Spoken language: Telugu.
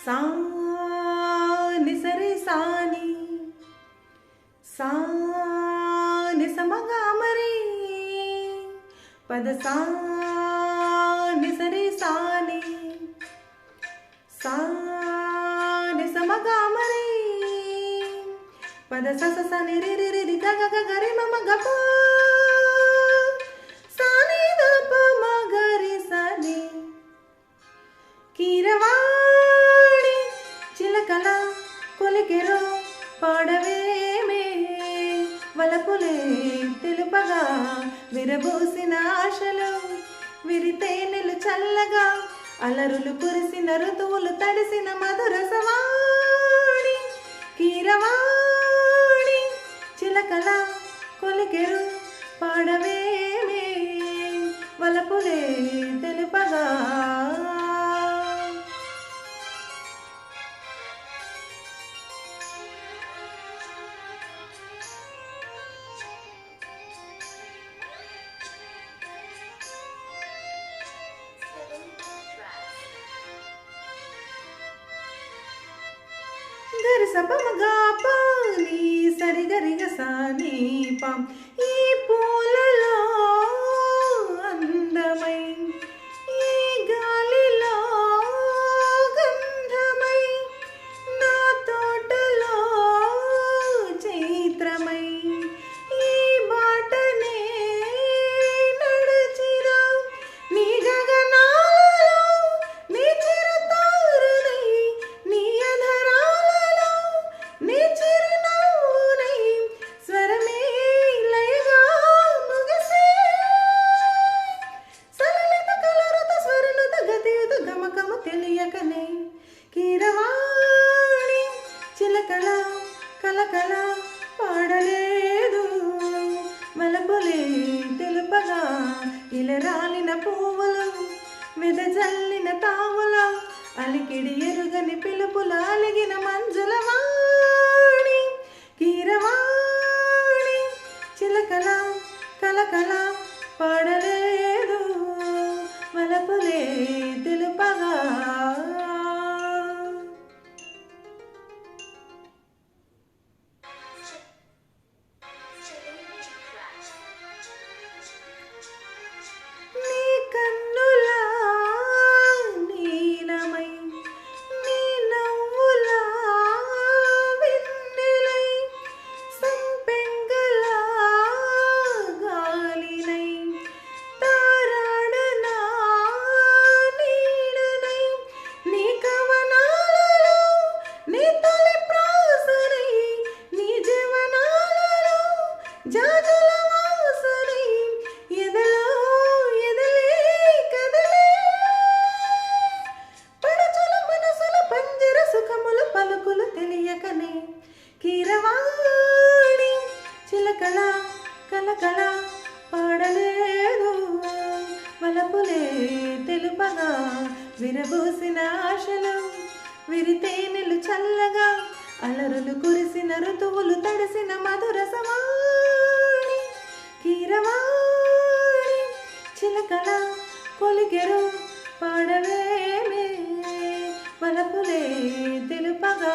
సా నిసరి సాని సా నిసమగా మరి పద సా నిసరి సాని సా నిసమగా మరి పద స స ని రి రి రి గ గ గ రి మ మ గ ప సా ని ద ప మ గ రి స ని కీరవాణి చిలకల కొలికెరో పాడవేమే వలపులే తెలుపగా విరబూసిన ఆశలు విరితేనెలు చల్లగా అలరులు కురిసిన ఋతువులు తడిసిన మధుర సవాణి కీరవాణి చిలకల కొలికెరు పాడవేమే వలపులే తెలుపగా గరి సపమగా పాని సరి గరి గసాని పం ఈ పూలలో అందమై ఈ గాలిలో గంధమై నా తోటలో చైత్రమై ఈ బాటనే నడచిరా నీ గగనాలలో నీ చిరుతారునై నీ అధరాలలో నీ చిరునవ్వునై స్వరమే లయగా ముగిసే సలలిత కలరుత స్వరనుత గతియుత గమకము తెలియకనే కీరవాణి చిలకల కలకల పాడలేదు వలపులే తెలుపగా ఇలరాలిన పువ్వులు వెదజల్లిన తావుల అలికిడి ఎరుగని పిలుపుల అలిగిన మంజుల వాణి కీరవాణి చిలకల కలకల పాడలేదు వలపులే తెలుపగా నీ కన్నుల నీలమై నీ నవ్వుల వెన్నెలై సంపెంగల గాలినై తారాడన నీడనై నీ కవనాలలో నీ తొలి ప్రాసనై నీ జీవనాలలో జాజుల వాసనై ఎదలో ఎదలే కదలే పడచుల మనసుల పంజర సుఖముల పలుకులు తెలియకనే కీరవాణి చిలకల కలకల పాడలేదు వలపులే తెలుపగా విరబూసిన ఆశలు విరితేనెలు చల్లగా అలరులు కురిసిన ఋతువులు తడిసిన మధుర సవాణి కీరవాణి చిలకల కొలికెరు పాడవేమే వలపులే తెలుపగా